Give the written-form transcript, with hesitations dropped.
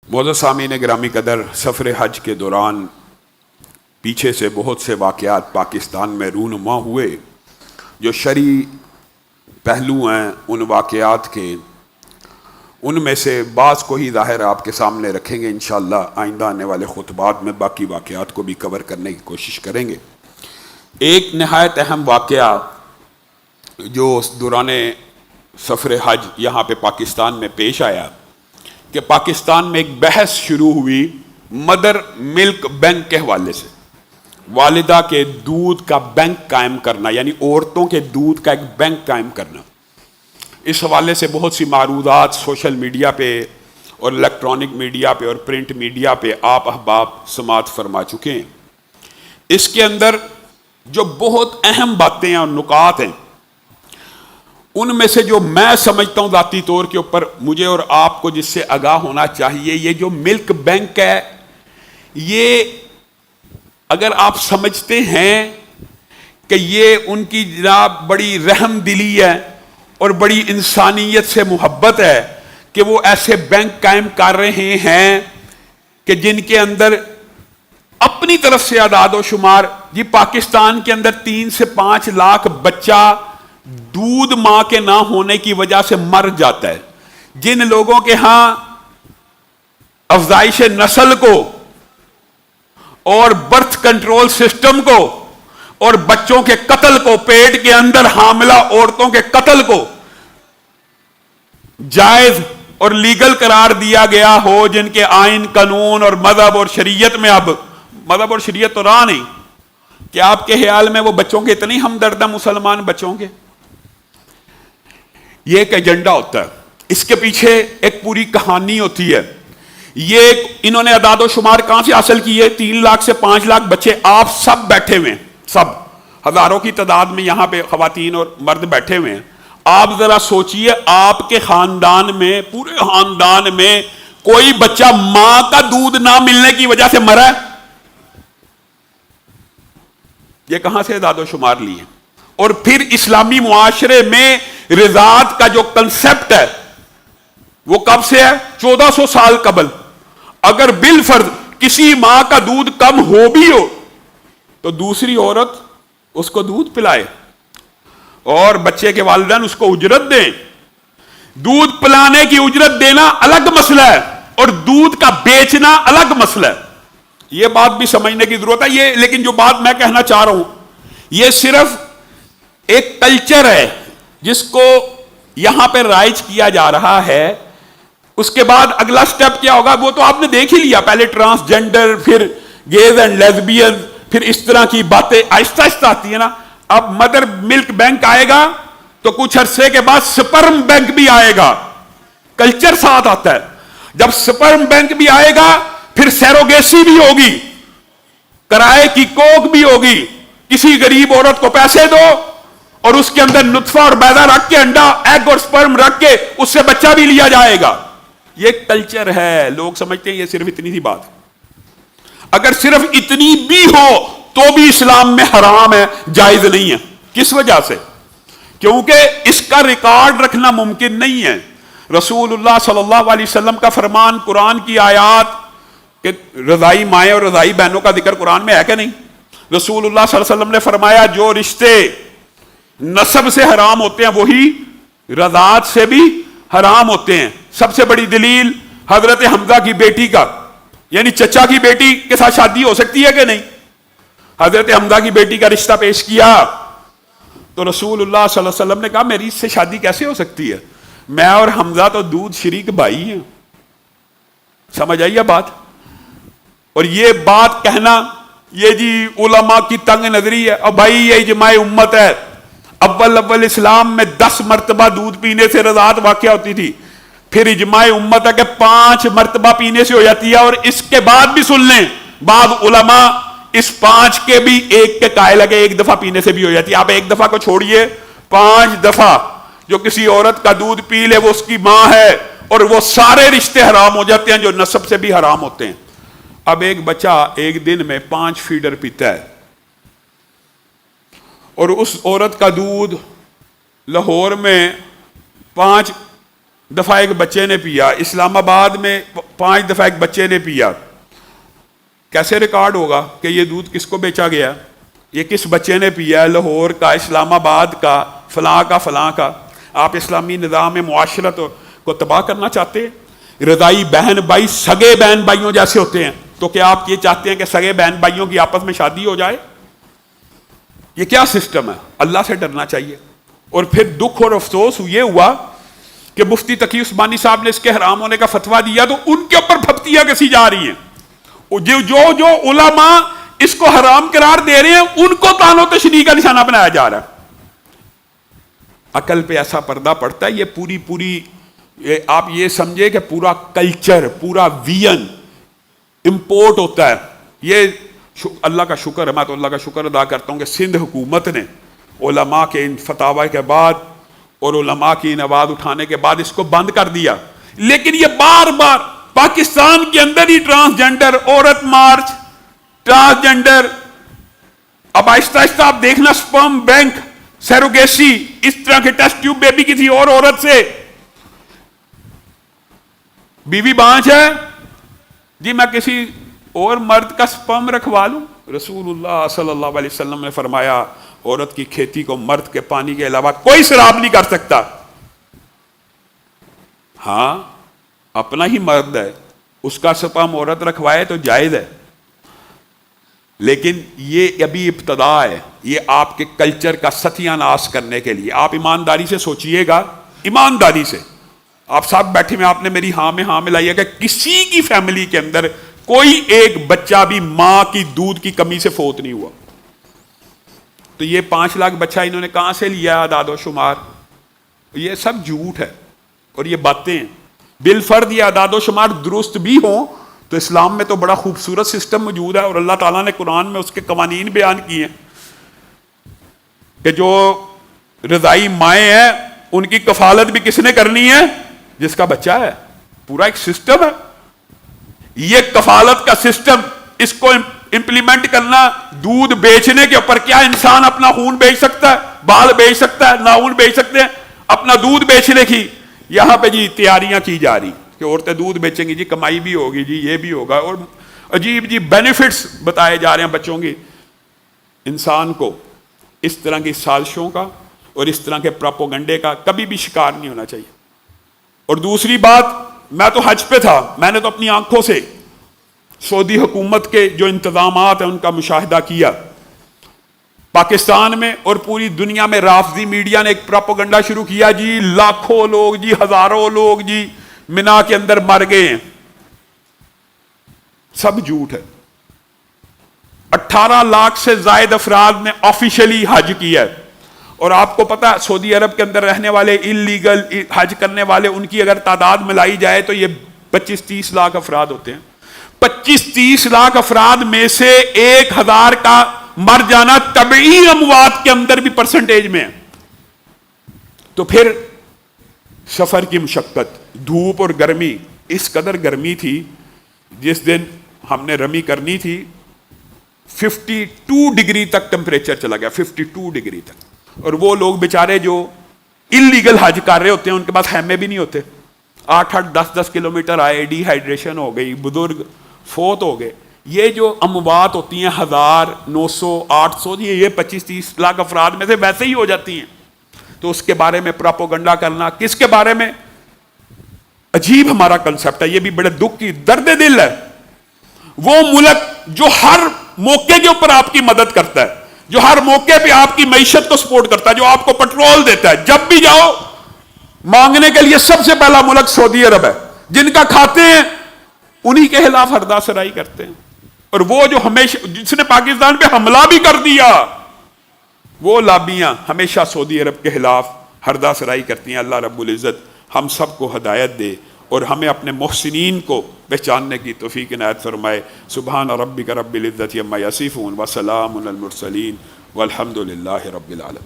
معزز سامعین گرامی قدر، سفر حج کے دوران پیچھے سے بہت سے واقعات پاکستان میں رونما ہوئے جو شرعی پہلو ہیں ان واقعات کے، ان میں سے بعض کو ہی ظاہر آپ کے سامنے رکھیں گے انشاءاللہ۔ آئندہ آنے والے خطبات میں باقی واقعات کو بھی کور کرنے کی کوشش کریں گے۔ ایک نہایت اہم واقعہ جو دوران سفر حج یہاں پہ پاکستان میں پیش آیا کہ پاکستان میں ایک بحث شروع ہوئی مدر ملک بینک کے حوالے سے، والدہ کے دودھ کا بینک قائم کرنا، یعنی عورتوں کے دودھ کا ایک بینک قائم کرنا۔ اس حوالے سے بہت سی معروضات سوشل میڈیا پہ اور الیکٹرانک میڈیا پہ اور پرنٹ میڈیا پہ آپ احباب سماعت فرما چکے ہیں۔ اس کے اندر جو بہت اہم باتیں اور نکات ہیں، ان میں سے جو میں سمجھتا ہوں ذاتی طور کے اوپر مجھے اور آپ کو جس سے آگاہ ہونا چاہیے، یہ جو ملک بینک ہے، یہ اگر آپ سمجھتے ہیں کہ یہ ان کی جناب بڑی رحم دلی ہے اور بڑی انسانیت سے محبت ہے کہ وہ ایسے بینک قائم کر رہے ہیں کہ جن کے اندر اپنی طرف سے اعداد و شمار، جی پاکستان کے اندر 3 سے 5 لاکھ بچہ دودھ ماں کے نہ ہونے کی وجہ سے مر جاتا ہے۔ جن لوگوں کے ہاں افزائش نسل کو اور برتھ کنٹرول سسٹم کو اور بچوں کے قتل کو، پیٹ کے اندر حاملہ عورتوں کے قتل کو جائز اور لیگل قرار دیا گیا ہو، جن کے آئین، قانون اور مذہب اور شریعت میں، اب مذہب اور شریعت تو رہا نہیں، کہ آپ کے خیال میں وہ بچوں کے اتنی ہمدرد ہیں مسلمان بچوں کے؟ یہ ایک ایجنڈا ہوتا ہے، اس کے پیچھے ایک پوری کہانی ہوتی ہے۔ یہ انہوں نے اعداد و شمار کہاں سے حاصل کیے؟ 3 لاکھ سے 5 لاکھ بچے آپ سب بیٹھے ہوئے ہیں، سب ہزاروں کی تعداد میں یہاں پہ خواتین اور مرد بیٹھے ہوئے ہیں۔ آپ ذرا سوچئے، آپ کے خاندان میں، پورے خاندان میں کوئی بچہ ماں کا دودھ نہ ملنے کی وجہ سے مرا ہے؟ یہ کہاں سے اعداد و شمار لیے؟ اور پھر اسلامی معاشرے میں رضاعت کا جو کنسپٹ ہے وہ کب سے ہے؟ 1400 سال قبل۔ اگر بالفرض کسی ماں کا دودھ کم ہو بھی ہو تو دوسری عورت اس کو دودھ پلائے اور بچے کے والدین اس کو اجرت دیں۔ دودھ پلانے کی اجرت دینا الگ مسئلہ ہے اور دودھ کا بیچنا الگ مسئلہ ہے۔ یہ بات بھی سمجھنے کی ضرورت ہے۔ یہ لیکن جو بات میں کہنا چاہ رہا ہوں، یہ صرف ایک کلچر ہے جس کو یہاں پہ رائج کیا جا رہا ہے۔ اس کے بعد اگلا سٹیپ کیا ہوگا وہ تو آپ نے دیکھ ہی لیا، پہلے ٹرانسجینڈر، پھر گیز اینڈ لیزبین، پھر اس طرح کی باتیں آہستہ آہستہ آتی ہیں نا۔ اب مدر ملک بینک آئے گا تو کچھ عرصے کے بعد سپرم بینک بھی آئے گا، کلچر ساتھ آتا ہے۔ جب سپرم بینک بھی آئے گا پھر سیروگیسی بھی ہوگی، کرائے کی کوک بھی ہوگی۔ کسی غریب عورت کو پیسے دو اور اس کے اندر نطفہ اور بیضہ رکھ کے، انڈا، ایگ اور سپرم رکھ کے اس سے بچہ بھی لیا جائے گا۔ یہ کلچر ہے، لوگ سمجھتے ہیں یہ صرف اتنی سی بات۔ اگر صرف اتنی بھی ہو تو بھی اسلام میں حرام ہے، جائز نہیں ہے۔ کس وجہ سے؟ کیونکہ اس کا ریکارڈ رکھنا ممکن نہیں ہے۔ رسول اللہ صلی اللہ علیہ وسلم کا فرمان، قرآن کی آیات کہ رضائی مائیں اور رضائی بہنوں کا ذکر قرآن میں ہے کہ نہیں؟ رسول اللہ صلی اللہ علیہ وسلم نے فرمایا جو رشتے نسب سے حرام ہوتے ہیں وہی رضاعت سے بھی حرام ہوتے ہیں۔ سب سے بڑی دلیل حضرت حمزہ کی بیٹی کا، یعنی چچا کی بیٹی کے ساتھ شادی ہو سکتی ہے کہ نہیں؟ حضرت حمزہ کی بیٹی کا رشتہ پیش کیا تو رسول اللہ صلی اللہ علیہ وسلم نے کہا میری اس سے شادی کیسے ہو سکتی ہے؟ میں اور حمزہ تو دودھ شریک بھائی ہیں۔ سمجھ آئیے بات؟ اور یہ بات کہنا یہ جی علماء کی تنگ نظری ہے۔ اور بھائی یہ اجماع امت ہے۔ اول اسلام میں 10 مرتبہ دودھ پینے سے رضاعت واقع ہوتی تھی، پھر اجماع امت ہے کہ 5 مرتبہ پینے سے ہو جاتی ہے، اور اس کے بعد بھی سن لیں بعض علماء اس 5 کے بھی ایک کے قائل ہے کہ 1 دفعہ پینے سے بھی ہو جاتی ہے۔ آپ 1 دفعہ کو چھوڑیے، 5 دفعہ جو کسی عورت کا دودھ پی لے وہ اس کی ماں ہے، اور وہ سارے رشتے حرام ہو جاتے ہیں جو نسب سے بھی حرام ہوتے ہیں۔ اب ایک بچہ ایک دن میں 5 فیڈر پیتا ہے، اور اس عورت کا دودھ لاہور میں 5 دفعہ ایک بچے نے پیا، اسلام آباد میں 5 دفعہ ایک بچے نے پیا، کیسے ریکارڈ ہوگا کہ یہ دودھ کس کو بیچا گیا، یہ کس بچے نے پیا، لاہور کا، اسلام آباد کا، فلاں کا فلاں کا؟ آپ اسلامی نظام معاشرت کو تباہ کرنا چاہتے ہیں؟ رضائی بہن بھائی سگے بہن بھائیوں جیسے ہوتے ہیں، تو کیا آپ یہ چاہتے ہیں کہ سگے بہن بھائیوں کی آپس میں شادی ہو جائے؟ یہ کیا سسٹم ہے؟ اللہ سے ڈرنا چاہیے۔ اور پھر دکھ اور افسوس یہ ہوا کہ مفتی تقی عثمانی صاحب نے اس کے حرام ہونے کا فتویٰ دیا تو ان کے اوپر پھپتیاں کسی جا رہی ہیں، جو علماء اس کو حرام قرار دے رہے ہیں ان کو طعن و تشنیع کا نشانہ بنایا جا رہا ہے۔ عقل پہ ایسا پردہ پڑتا ہے، یہ پوری آپ یہ سمجھے کہ پورا کلچر، پورا ویژن امپورٹ ہوتا ہے۔ یہ اللہ کا شکر ہے، میں تو اللہ کا شکر ادا کرتا ہوں کہ سندھ حکومت نے علماء کے ان فتاوی کے بعد اور علماء کی ان آواز اٹھانے کے بعد اس کو بند کر دیا، لیکن یہ بار بار پاکستان کے اندر ہی ٹرانسجینڈر عورت مارچ، ٹرانسجینڈر، اب آہستہ آہستہ آپ دیکھنا سپرم بینک، سیروگیسی، اس طرح کے ٹیسٹ ٹیوب بیبی کسی اور عورت سے، بیوی بانچ ہے جی میں کسی اور مرد کا سپرم رکھوا لوں۔ رسول اللہ صلی اللہ علیہ وسلم نے فرمایا عورت کی کھیتی کو مرد کے پانی کے علاوہ کوئی سراب نہیں کر سکتا۔ ہاں اپنا ہی مرد ہے، اس کا سپرم عورت رکھوائے تو جائز ہے، لیکن یہ ابھی ابتدا ہے، یہ آپ کے کلچر کا ستیہ ناش کرنے کے لیے۔ آپ ایمانداری سے سوچئے گا، ایمانداری سے، آپ ساتھ بیٹھے میں آپ نے میری ہاں میں ہاں ملائیے کہ کسی کی فیملی کے اندر کوئی ایک بچہ بھی ماں کی دودھ کی کمی سے فوت نہیں ہوا۔ تو یہ 5 لاکھ بچہ انہوں نے کہاں سے لیا اعداد و شمار؟ یہ سب جھوٹ ہے اور یہ باتیں ہیں۔ بالفرض یہ اعداد و شمار درست بھی ہوں تو اسلام میں تو بڑا خوبصورت سسٹم موجود ہے، اور اللہ تعالیٰ نے قرآن میں اس کے قوانین بیان کیے ہیں کہ جو رضائی مائیں ہیں ان کی کفالت بھی کس نے کرنی ہے؟ جس کا بچہ ہے۔ پورا ایک سسٹم ہے یہ کفالت کا سسٹم، اس کو امپلیمنٹ کرنا۔ دودھ بیچنے کے اوپر کیا انسان اپنا خون بیچ سکتا ہے، بال بیچ سکتا ہے، ناخن بیچ سکتے ہیں؟ اپنا دودھ بیچنے کی یہاں پہ جی تیاریاں کی جا رہی کہ عورتیں دودھ بیچیں گی جی، کمائی بھی ہوگی جی، یہ بھی ہوگا، اور عجیب عجیب بینیفٹس بتائے جا رہے ہیں بچوں کی۔ انسان کو اس طرح کی سازشوں کا اور اس طرح کے پراپوگنڈے کا کبھی بھی شکار نہیں ہونا چاہیے۔ اور دوسری بات، میں تو حج پہ تھا، میں نے تو اپنی آنکھوں سے سعودی حکومت کے جو انتظامات ہیں ان کا مشاہدہ کیا۔ پاکستان میں اور پوری دنیا میں رافضی میڈیا نے ایک پراپوگنڈا شروع کیا جی لاکھوں لوگ جی ہزاروں لوگ جی منا کے اندر مر گئے ہیں۔ سب جھوٹ ہے۔ 18 لاکھ سے زائد افراد نے آفیشلی حج کیا ہے، اور آپ کو پتا سعودی عرب کے اندر رہنے والے انلیگل حج کرنے والے ان کی اگر تعداد ملائی جائے تو یہ 25-30 لاکھ افراد ہوتے ہیں۔ 25-30 لاکھ افراد میں سے 1000 کا مر جانا طبعی اموات کے اندر بھی پرسنٹیج میں ہے۔ تو پھر سفر کی مشقت، دھوپ اور گرمی، اس قدر گرمی تھی جس دن ہم نے رمی کرنی تھی 52 ڈگری تک ٹمپریچر چلا گیا، 52 ڈگری تک۔ اور وہ لوگ بیچارے جو انلیگل حج کر رہے ہوتے ہیں ان کے پاس خیمے بھی نہیں ہوتے، 8-8 10-10 کلومیٹر آئے، ڈی ہائیڈریشن ہو گئی، بزرگ فوت ہو گئے۔ یہ جو اموات ہوتی ہیں 1000 900 800 یہ 25-30 لاکھ افراد میں سے ویسے ہی ہو جاتی ہیں۔ تو اس کے بارے میں پراپوگنڈا کرنا، کس کے بارے میں؟ عجیب ہمارا کنسپٹ ہے، یہ بھی بڑے دکھ کی درد دل ہے۔ وہ ملک جو ہر موقع کے اوپر آپ کی مدد کرتا ہے، جو ہر موقع پہ آپ کی معیشت کو سپورٹ کرتا ہے، جو آپ کو پیٹرول دیتا ہے، جب بھی جاؤ مانگنے کے لیے سب سے پہلا ملک سعودی عرب ہے، جن کا کھاتے ہیں انہی کے خلاف ہردہ سرائی کرتے ہیں۔ اور وہ جو ہمیشہ جس نے پاکستان پہ حملہ بھی کر دیا، وہ لابیاں ہمیشہ سعودی عرب کے خلاف ہردہ سرائی کرتی ہیں۔ اللہ رب العزت ہم سب کو ہدایت دے اور ہمیں اپنے محسنین کو پہچاننے کی توفیق عنایت فرمائے۔ سبحان ربک رب العزت عما یصفون وسلام علی المرسلین والحمد للہ رب العالمین۔